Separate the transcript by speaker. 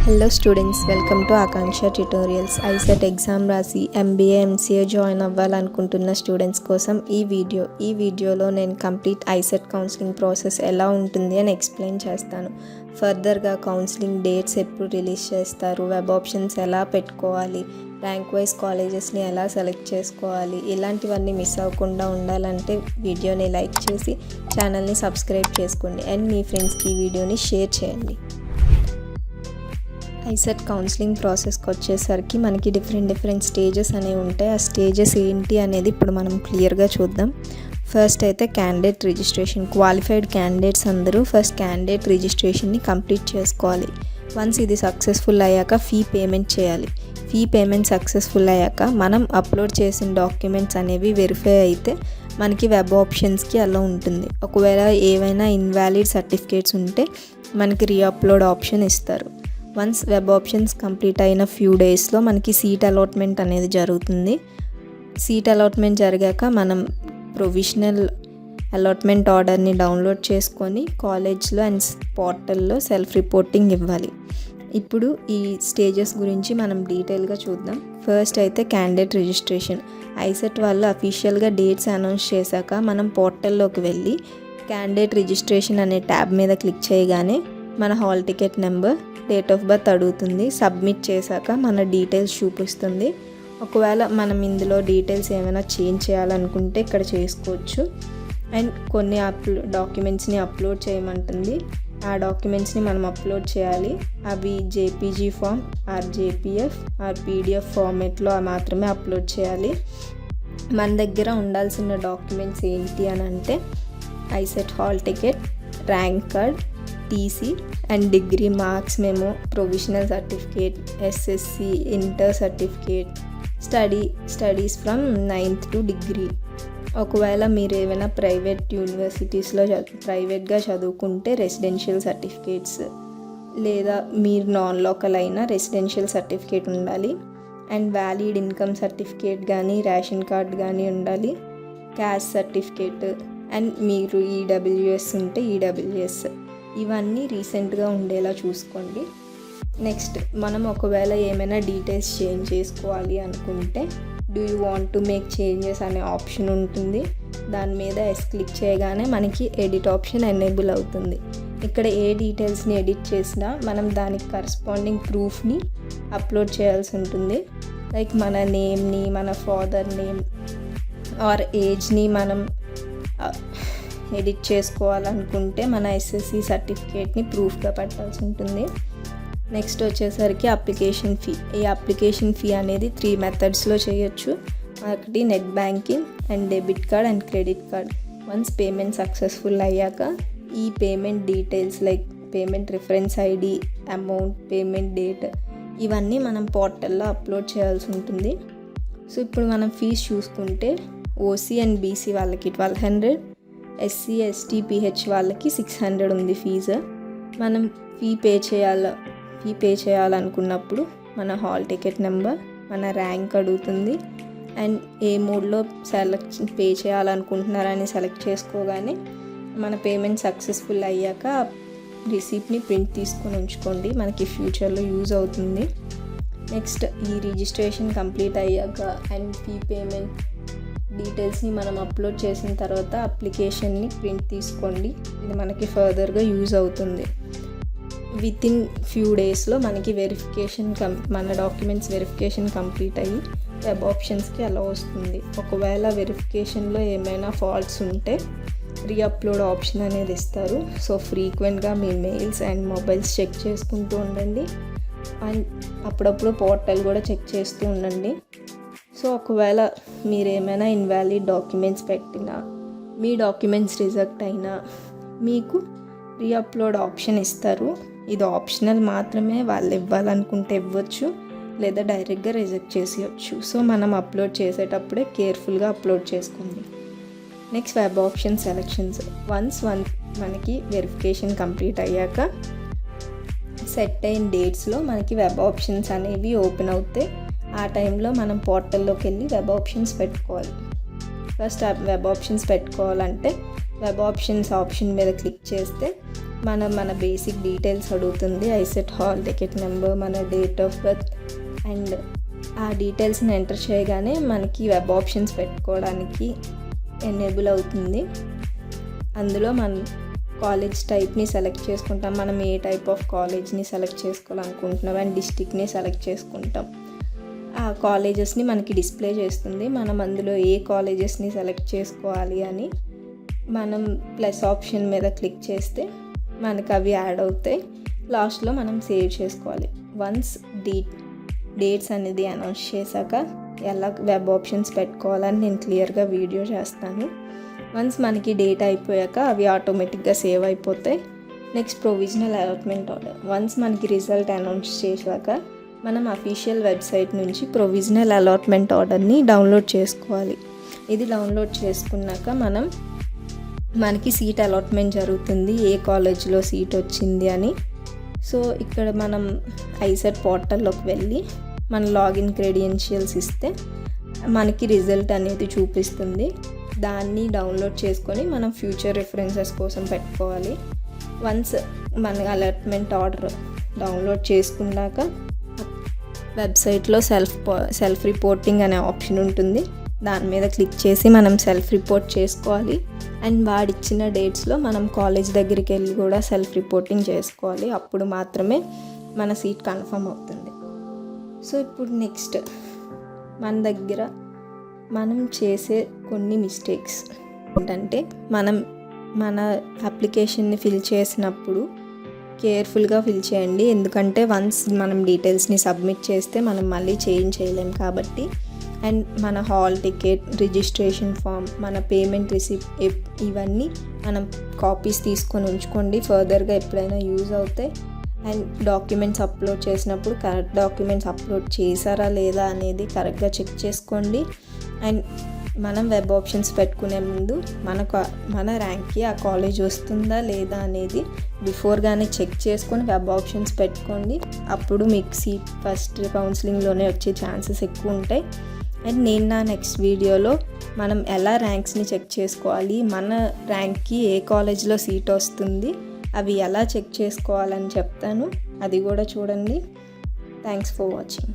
Speaker 1: Hello students, welcome to Akanksha tutorials. ICET exam రాసి MBA MCA join అవ్వాలనుకుంటున్న students కోసం ఈ వీడియోలో నేను కంప్లీట్ ఐసెట్ కౌన్సిలింగ్ ప్రాసెస్ ఎలా ఉంటుంది అని ఎక్స్ప్లెయిన్ చేస్తాను. ఫర్దర్గా కౌన్సిలింగ్ డేట్స్ ఎప్పుడు రిలీజ్ చేస్తారు, వెబ్ ఆప్షన్స్ ఎలా పెట్టుకోవాలి, ర్యాంక్ వైజ్ కాలేజెస్ని ఎలా సెలెక్ట్ చేసుకోవాలి, ఇలాంటివన్నీ మిస్ అవ్వకుండా ఉండాలంటే వీడియోని లైక్ చేసి ఛానల్ని సబ్స్క్రైబ్ చేసుకోండి అండ్ మీ ఫ్రెండ్స్కి ఈ వీడియోని షేర్ చేయండి. ఐసెట్ కౌన్సిలింగ్ ప్రాసెస్కి వచ్చేసరికి మనకి డిఫరెంట్ స్టేజెస్ అనేవి ఉంటాయి. ఆ స్టేజెస్ ఏంటి అనేది ఇప్పుడు మనం క్లియర్గా చూద్దాం. ఫస్ట్ అయితే క్యాండిడేట్ రిజిస్ట్రేషన్. క్వాలిఫైడ్ క్యాండిడేట్స్ అందరూ ఫస్ట్ క్యాండిడేట్ రిజిస్ట్రేషన్ని కంప్లీట్ చేసుకోవాలి. వన్స్ ఇది సక్సెస్ఫుల్ అయ్యాక ఫీ పేమెంట్ చేయాలి. ఫీ పేమెంట్ సక్సెస్ఫుల్ అయ్యాక మనం అప్లోడ్ చేసిన డాక్యుమెంట్స్ అనేవి వెరిఫై అయితే మనకి వెబ్ ఆప్షన్స్కి అలా ఉంటుంది. ఒకవేళ ఏవైనా ఇన్వాలిడ్ సర్టిఫికేట్స్ ఉంటే మనకి రీఅప్లోడ్ ఆప్షన్ ఇస్తారు. వన్స్ వెబ్ ఆప్షన్స్ కంప్లీట్ అయిన ఫ్యూ డేస్లో మనకి సీట్ అలాట్మెంట్ అనేది జరుగుతుంది. సీట్ అలాట్మెంట్ జరిగాక మనం ప్రొవిజనల్ అలాట్మెంట్ ఆర్డర్ని డౌన్లోడ్ చేసుకొని కాలేజ్లో అండ్ పోర్టల్లో సెల్ఫ్ రిపోర్టింగ్ ఇవ్వాలి. ఇప్పుడు ఈ స్టేజెస్ గురించి మనం డీటెయిల్గా చూద్దాం. ఫస్ట్ అయితే క్యాండిడేట్ రిజిస్ట్రేషన్. ఐసెట్ వాళ్ళు అఫీషియల్గా డేట్స్ అనౌన్స్ చేశాక మనం పోర్టల్లోకి వెళ్ళి క్యాండిడేట్ రిజిస్ట్రేషన్ అనే ట్యాబ్ మీద క్లిక్ చేయగానే మన hall ticket number, date of birth అడుగుతుంది. సబ్మిట్ చేశాక మన డీటెయిల్స్ చూపిస్తుంది. ఒకవేళ మనం ఇందులో డీటెయిల్స్ ఏమైనా చేంజ్ చేయాలనుకుంటే ఇక్కడ చేసుకోవచ్చు. అండ్ కొన్ని డాక్యుమెంట్స్ని అప్లోడ్ చేయమంటుంది. ఆ డాక్యుమెంట్స్ని మనం అప్లోడ్ చేయాలి. అవి JPG form or JPF or PDF ఫార్మేట్లో మాత్రమే అప్లోడ్ చేయాలి. మన దగ్గర ఉండాల్సిన డాక్యుమెంట్స్ ఏంటి అని అంటే ICET hall ticket, rank card, TC and degree marks memo, provisional certificate, SSC, inter certificate, studies from 9th to degree. ఒకవేళ మీరు ఏమైనా ప్రైవేట్ యూనివర్సిటీస్లో ప్రైవేట్గా చదువుకుంటే రెసిడెన్షియల్ సర్టిఫికేట్స్, లేదా మీరు నాన్ లోకల్ అయినా రెసిడెన్షియల్ సర్టిఫికేట్ ఉండాలి. అండ్ వ్యాలిడ్ ఇన్కమ్ సర్టిఫికేట్ కానీ రేషన్ కార్డ్ కానీ ఉండాలి. క్యాస్ట్ సర్టిఫికేట్ అండ్ మీరు ఈడబ్ల్యూఎస్ ఉంటే ఈడబ్ల్యూఎస్, ఇవన్నీ రీసెంట్గా ఉండేలా చూసుకోండి. నెక్స్ట్ మనం ఒకవేళ ఏమైనా డీటెయిల్స్ చేంజ్ చేసుకోవాలి అనుకుంటే do you want to make changes అనే ఆప్షన్ ఉంటుంది. దాని మీద క్లిక్ చేయగానే మనకి ఎడిట్ ఆప్షన్ ఎనేబుల్ అవుతుంది. ఇక్కడ ఏ డీటెయిల్స్ని ఎడిట్ చేసినా మనం దానికి కరస్పాండింగ్ ప్రూఫ్ని అప్లోడ్ చేయాల్సి ఉంటుంది. లైక్ మన నేమ్ని, మన ఫాదర్ నేమ్ ఆర్ ఏజ్ని మనం ఎడిట్ చేసుకోవాలనుకుంటే మన ఎస్ఎస్సి సర్టిఫికేట్ని ప్రూఫ్గా పెట్టాల్సి ఉంటుంది. నెక్స్ట్ వచ్చేసరికి అప్లికేషన్ ఫీ. ఈ అప్లికేషన్ ఫీ అనేది 3 మెథడ్స్లో చేయొచ్చు. ఒకటి net banking and debit card and credit card. Once payment successful అయ్యాక ఈ payment details like payment reference ID, amount, payment date, ఇవన్నీ మనం పోర్టల్లో అప్లోడ్ చేయాల్సి ఉంటుంది. సో ఇప్పుడు మనం ఫీజు చూసుకుంటే ఓసీ అండ్ బీసీ వాళ్ళకి 1200, ఎస్సీ, ఎస్టీ, పిహెచ్ వాళ్ళకి 600 ఉంది ఫీజు. మనం ఫీ పే చేయాలనుకున్నప్పుడు మన హాల్ టికెట్ నెంబర్, మన ర్యాంక్ అడుగుతుంది. అండ్ ఏ మోడ్లో పే చేయాలనుకుంటున్నారని సెలెక్ట్ చేసుకోగానే మన పేమెంట్ సక్సెస్ఫుల్ అయ్యాక రిసీప్ట్ని ప్రింట్ తీసుకొని ఉంచుకోండి, మనకి ఫ్యూచర్లో యూజ్ అవుతుంది. నెక్స్ట్ ఈ రిజిస్ట్రేషన్ కంప్లీట్ అయ్యాక అండ్ ఫీ పేమెంట్ డీటెయిల్స్ని మనం అప్లోడ్ చేసిన తర్వాత అప్లికేషన్ని ప్రింట్ తీసుకోండి. ఇది మనకి ఫర్దర్గా యూజ్ అవుతుంది. వితిన్ ఫ్యూ డేస్లో మనకి మన డాక్యుమెంట్స్ వెరిఫికేషన్ కంప్లీట్ అయ్యి వెబ్ ఆప్షన్స్కి అలా వస్తుంది. ఒకవేళ వెరిఫికేషన్లో ఏమైనా ఫాల్ట్స్ ఉంటే రీఅప్లోడ్ ఆప్షన్ అనేది ఇస్తారు. సో ఫ్రీక్వెంట్గా మీ మెయిల్స్ అండ్ మొబైల్స్ చెక్ చేసుకుంటూ ఉండండి. అండ్ అప్పుడప్పుడు పోర్టల్ కూడా చెక్ చేస్తూ ఉండండి. సో ఒకవేళ మీరు ఏమైనా ఇన్వాలిడ్ డాక్యుమెంట్స్ పెట్టినా, మీ డాక్యుమెంట్స్ రిజెక్ట్ అయినా మీకు రీఅప్లోడ్ ఆప్షన్ ఇస్తారు. ఇది ఆప్షనల్ మాత్రమే, వాళ్ళు ఇవ్వాలనుకుంటే ఇవ్వచ్చు లేదా డైరెక్ట్గా రిజెక్ట్ చేసేయచ్చు. సో మనం అప్లోడ్ చేసేటప్పుడే కేర్ఫుల్గా అప్లోడ్ చేసుకోండి. Next web option selections. Once మనకి వెరిఫికేషన్ కంప్లీట్ అయ్యాక సెట్ అయిన డేట్స్లో మనకి వెబ్ ఆప్షన్స్ అనేవి ఓపెన్ అవుతాయి. ఆ టైంలో మనం పోర్టల్లోకి వెళ్ళి వెబ్ ఆప్షన్స్ పెట్టుకోవాలి. ఫస్ట్ వెబ్ ఆప్షన్స్ పెట్టుకోవాలంటే వెబ్ ఆప్షన్స్ ఆప్షన్ మీద క్లిక్ చేస్తే మన బేసిక్ డీటెయిల్స్ అడుగుతుంది. ఐసెట్ హాల్ టికెట్ నెంబర్, మన డేట్ ఆఫ్ బర్త్, అండ్ ఆ డీటెయిల్స్ని ఎంటర్ చేయగానే మనకి వెబ్ ఆప్షన్స్ పెట్టుకోవడానికి ఎనేబుల్ అవుతుంది. అందులో మన కాలేజ్ టైప్ని సెలెక్ట్ చేసుకుంటాం. మనం ఏ టైప్ ఆఫ్ కాలేజ్ని సెలెక్ట్ చేసుకోవాలనుకుంటున్నాం అండ్ డిస్ట్రిక్ట్ని సెలెక్ట్ చేసుకుంటాం. ఆ కాలేజెస్ని మనకి డిస్ప్లే చేస్తుంది. మనం అందులో ఏ కాలేజెస్ని సెలెక్ట్ చేసుకోవాలి అని మనం ప్లస్ ఆప్షన్ మీద క్లిక్ చేస్తే మనకు అవి యాడ్ అవుతాయి. లాస్ట్లో మనం సేవ్ చేసుకోవాలి. వన్స్ డేట్స్ అనేది అనౌన్స్ చేశాక ఎలా వెబ్ ఆప్షన్స్ పెట్టుకోవాలని నేను క్లియర్గా వీడియో చేస్తాను. వన్స్ మనకి డేట్ అయిపోయాక అవి ఆటోమేటిక్గా సేవ్ అయిపోతాయి. Next provisional allotment order. Once మనకి రిజల్ట్ అనౌన్స్ చేశాక మనం అఫీషియల్ వెబ్సైట్ నుంచి ప్రొవిజనల్ అలాట్మెంట్ ఆర్డర్ని డౌన్లోడ్ చేసుకోవాలి. ఇది డౌన్లోడ్ చేసుకున్నాక మనకి సీట్ అలాట్మెంట్ జరుగుతుంది, ఏ కాలేజ్లో సీట్ వచ్చింది అని. సో ఇక్కడ మనం ఐసెట్ పోర్టల్లోకి వెళ్ళి మన లాగిన్ క్రెడెన్షియల్స్ ఇస్తే మనకి రిజల్ట్ అనేది చూపిస్తుంది. దాన్ని డౌన్లోడ్ చేసుకొని మనం ఫ్యూచర్ రిఫరెన్సెస్ కోసం పెట్టుకోవాలి. వన్స్ మన అలాట్మెంట్ ఆర్డర్ డౌన్లోడ్ చేసుకున్నాక వెబ్సైట్లో సెల్ఫ్ రిపోర్టింగ్ అనే ఆప్షన్ ఉంటుంది. దాని మీద క్లిక్ చేసి మనం సెల్ఫ్ రిపోర్ట్ చేసుకోవాలి. అండ్ వాడిచ్చిన డేట్స్లో మనం కాలేజ్ దగ్గరికి వెళ్ళి కూడా సెల్ఫ్ రిపోర్టింగ్ చేసుకోవాలి. అప్పుడు మాత్రమే మన సీట్ కన్ఫర్మ్ అవుతుంది. సో ఇప్పుడు నెక్స్ట్ మన దగ్గర మనం చేసే కొన్ని మిస్టేక్స్ ఏంటంటే మన అప్లికేషన్ని ఫిల్ చేసినప్పుడు కేర్ఫుల్గా ఫిల్ చేయండి. ఎందుకంటే వన్స్ మనం డీటెయిల్స్ని సబ్మిట్ చేస్తే మనం మళ్ళీ చేంజ్ చేయలేం కాబట్టి. అండ్ మన హాల్ టికెట్, రిజిస్ట్రేషన్ ఫామ్, మన పేమెంట్ రిసిప్ట్ ఇవన్నీ మనం కాపీస్ తీసుకొని ఉంచుకోండి. ఫర్దర్గా ఎప్పుడైనా యూజ్ అవుతాయి. అండ్ డాక్యుమెంట్స్ అప్లోడ్ చేసినప్పుడు కరెక్ట్ డాక్యుమెంట్స్ అప్లోడ్ చేశారా లేదా అనేది కరెక్ట్గా చెక్ చేసుకోండి. అండ్ మనం వెబ్ ఆప్షన్స్ పెట్టుకునే ముందు మన ర్యాంక్కి ఆ కాలేజ్ వస్తుందా లేదా అనేది బిఫోర్గానే చెక్ చేసుకొని వెబ్ ఆప్షన్స్ పెట్టుకోండి. అప్పుడు మీకు సీట్ ఫస్ట్ కౌన్సిలింగ్లోనే వచ్చే ఛాన్సెస్ ఎక్కువ ఉంటాయి. అండ్ నేను నా నెక్స్ట్ వీడియోలో మనం ఎలా ర్యాంక్స్ని చెక్ చేసుకోవాలి, మన ర్యాంక్కి ఏ కాలేజ్లో సీట్ వస్తుంది, అవి ఎలా చెక్ చేసుకోవాలని చెప్తాను. అది కూడా చూడండి. Thanks for watching.